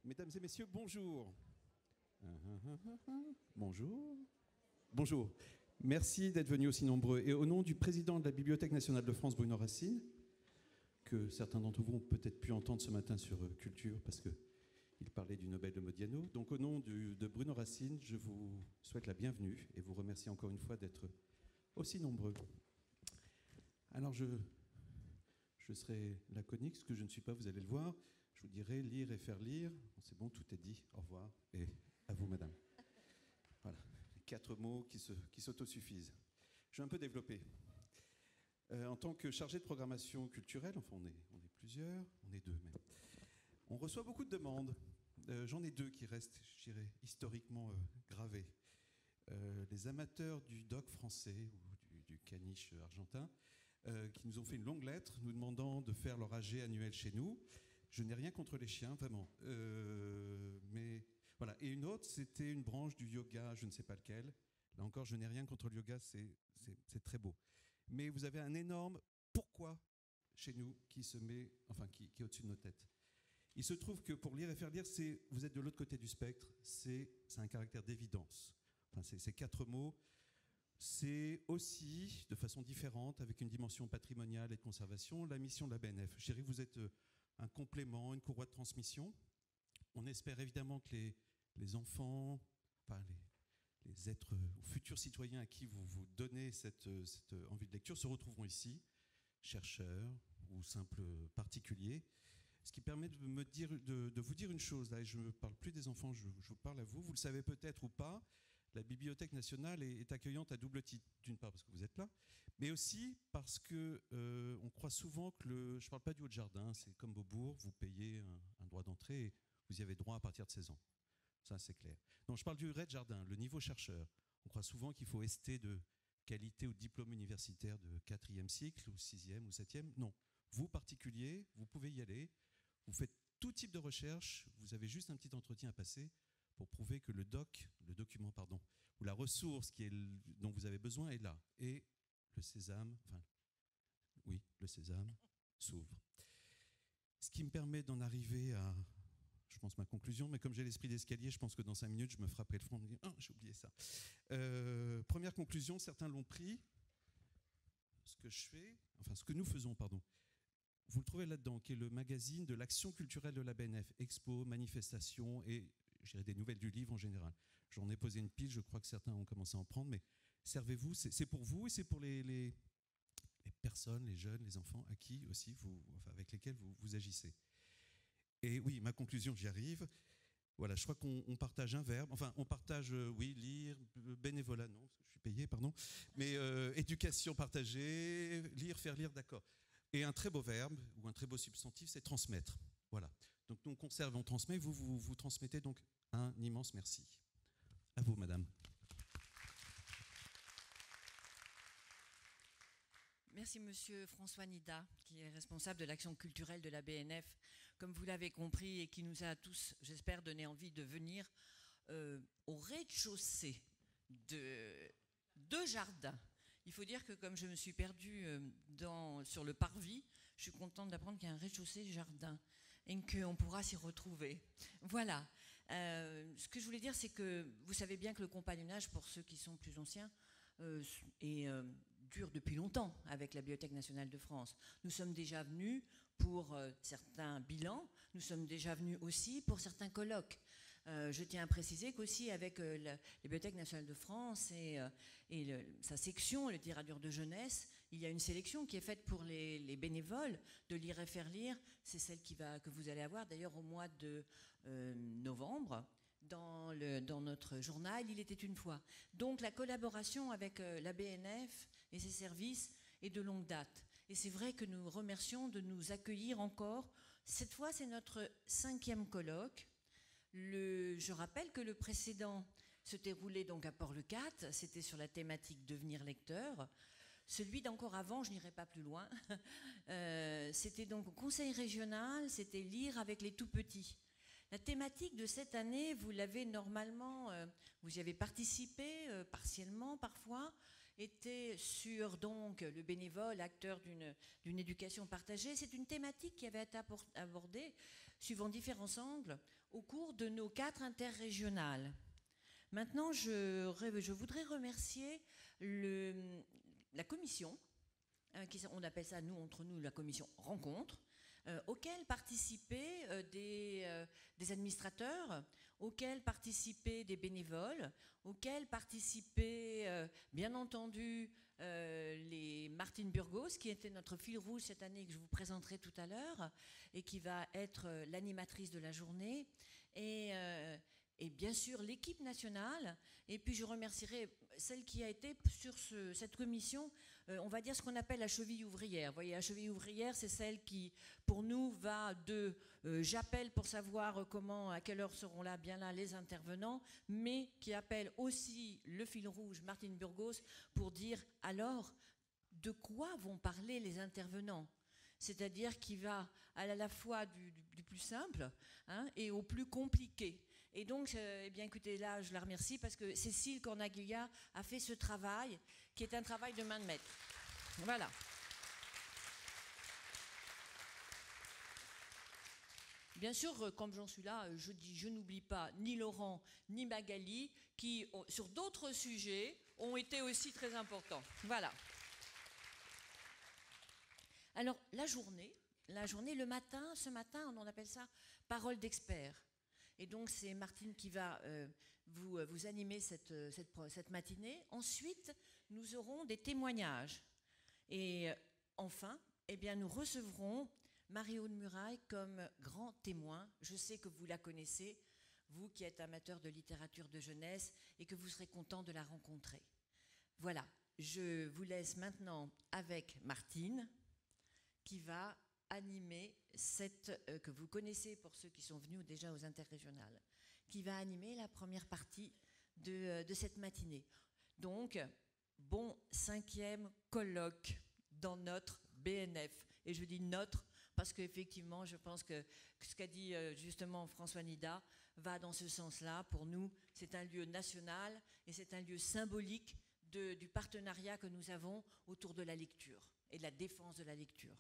Mesdames et messieurs, bonjour. Bonjour. Bonjour. Merci d'être venus aussi nombreux. Et au nom du président de la Bibliothèque nationale de France, Bruno Racine, que certains d'entre vous ont peut-être pu entendre ce matin sur Culture, parce qu'il parlait du Nobel de Modiano. Donc au nom de Bruno Racine, je vous souhaite la bienvenue et vous remercie encore une fois d'être aussi nombreux. Alors je serai laconique, ce que je ne suis pas, vous allez le voir. Je vous dirai lire et faire lire. C'est bon, tout est dit. Au revoir. Et à vous, madame. Voilà, 4 mots qui s'autosuffisent. Je vais un peu développer. En tant que chargé de programmation culturelle, enfin on est plusieurs, on est 2 même, on reçoit beaucoup de demandes. J'en ai 2 qui restent, je dirais, historiquement gravées. Les amateurs du doc français ou du caniche argentin qui nous ont fait une longue lettre nous demandant de faire leur AG annuel chez nous. Je n'ai rien contre les chiens, vraiment. Mais voilà. Et une autre, c'était une branche du yoga, je ne sais pas lequel. Là encore, je n'ai rien contre le yoga, c'est très beau. Mais vous avez un énorme pourquoi chez nous qui se met, enfin qui est au-dessus de nos têtes. Il se trouve que pour lire et faire lire, vous êtes de l'autre côté du spectre, c'est un caractère d'évidence. Enfin, ces 4 mots. C'est aussi, de façon différente, avec une dimension patrimoniale et de conservation, la mission de la BNF. Je dirais que vous êtes un complément, une courroie de transmission. On espère évidemment que les enfants, enfin les êtres futurs citoyens à qui vous donnez cette envie de lecture se retrouveront ici, chercheurs ou simples particuliers. Ce qui permet de vous dire une chose, là, et je ne parle plus des enfants, je vous parle à vous. Vous le savez peut-être ou pas, la Bibliothèque nationale est accueillante à double titre. D'une part parce que vous êtes là, mais aussi parce qu'on croit souvent que je ne parle pas du Haut-de-Jardin, c'est comme Beaubourg, vous payez un droit d'entrée et vous y avez droit à partir de 16 ans. Ça, c'est clair. Non, je parle du rez-de-jardin, le niveau chercheur. On croit souvent qu'il faut ST de qualité ou diplôme universitaire de 4e cycle ou 6e ou 7e. Non. Vous, particulier, vous pouvez y aller. Vous faites tout type de recherche. Vous avez juste un petit entretien à passer pour prouver que le document, ou la ressource dont vous avez besoin est là. Et le sésame s'ouvre. Ce qui me permet d'en arriver à, je pense, ma conclusion, mais comme j'ai l'esprit d'escalier, je pense que dans 5 minutes, je me frapperai le front et me dire « Ah, j'ai oublié ça ». Première conclusion, certains l'ont pris. Ce que nous faisons, vous le trouvez là-dedans, qui est le magazine de l'action culturelle de la BNF, expos, manifestations et des nouvelles du livre en général. J'en ai posé une pile, je crois que certains ont commencé à en prendre, mais servez-vous, c'est pour vous et c'est pour les personnes, les jeunes, les enfants à qui aussi avec lesquels vous agissez. Et oui, ma conclusion, j'y arrive. Voilà, je crois qu'on partage un verbe, enfin on partage, lire, bénévolat, non, parce que je suis payé, pardon, mais éducation partagée, lire, faire lire, d'accord. Et un très beau verbe, ou un très beau substantif, c'est transmettre. Voilà. Donc nous, on conserve, on transmet, vous transmettez, donc un immense merci. À vous, madame. Merci, monsieur François Nida, qui est responsable de l'action culturelle de la BNF, comme vous l'avez compris, et qui nous a tous, j'espère, donné envie de venir au rez-de-chaussée de 2 jardins. Il faut dire que comme je me suis perdue sur le parvis, je suis contente d'apprendre qu'il y a un rez-de-chaussée jardin et qu'on pourra s'y retrouver. Voilà. Ce que je voulais dire, c'est que vous savez bien que le compagnonnage, pour ceux qui sont plus anciens, dure depuis longtemps avec la Bibliothèque nationale de France. Nous sommes déjà venus pour certains bilans, nous sommes déjà venus aussi pour certains colloques. Je tiens à préciser qu'aussi avec la Bibliothèque nationale de France et sa section, le Littérature de jeunesse, il y a une sélection qui est faite pour les bénévoles de lire et faire lire. C'est celle que vous allez avoir d'ailleurs au mois de novembre. Dans notre journal, il était une fois. Donc la collaboration avec la BNF et ses services est de longue date. Et c'est vrai que nous remercions de nous accueillir encore. Cette fois, c'est notre 5e colloque. Je rappelle que le précédent se déroulait donc à Port-le-Cat. C'était sur la thématique devenir lecteur. Celui d'encore avant, je n'irai pas plus loin, c'était donc au conseil régional, c'était lire avec les tout-petits. La thématique de cette année, vous l'avez normalement, vous y avez participé partiellement parfois, était sur donc le bénévole, acteur d'une éducation partagée. C'est une thématique qui avait été abordée, suivant différents angles, au cours de nos 4 interrégionales. Maintenant, je voudrais remercier la commission, on appelle ça, nous, entre nous, la commission rencontre, auquel participaient des administrateurs, auxquels participaient des bénévoles, auxquels participaient, bien entendu, les Martine Burgos, qui était notre fil rouge cette année, que je vous présenterai tout à l'heure, et qui va être l'animatrice de la journée, et bien sûr l'équipe nationale. Et puis je remercierai celle qui a été sur cette commission, on va dire ce qu'on appelle la cheville ouvrière. Vous voyez, la cheville ouvrière, c'est celle qui, pour nous, va de j'appelle pour savoir à quelle heure seront là, bien là, les intervenants, mais qui appelle aussi le fil rouge, Martine Burgos, pour dire alors de quoi vont parler les intervenants. C'est-à-dire qui va à la fois du plus simple, hein, et au plus compliqué. Et donc, eh bien, écoutez, là, je la remercie parce que Cécile Cornaglia a fait ce travail, qui est un travail de main de maître. Voilà. Bien sûr, comme j'en suis là, je n'oublie pas ni Laurent ni Magali, qui, sur d'autres sujets, ont été aussi très importants. Voilà. Alors, la journée, le matin, ce matin, on appelle ça parole d'expert. Et donc, c'est Martine qui va vous animer cette matinée. Ensuite, nous aurons des témoignages. Et enfin, eh bien, nous recevrons Marie-Aude Muraille comme grand témoin. Je sais que vous la connaissez, vous qui êtes amateur de littérature de jeunesse, et que vous serez content de la rencontrer. Voilà, je vous laisse maintenant avec Martine, qui va animer que vous connaissez pour ceux qui sont venus déjà aux interrégionales, qui va animer la première partie de cette matinée. Donc, bon 5e colloque dans notre BNF. Et je dis notre parce qu'effectivement, je pense que ce qu'a dit justement François Nida va dans ce sens-là. Pour nous, c'est un lieu national et c'est un lieu symbolique du partenariat que nous avons autour de la lecture et de la défense de la lecture.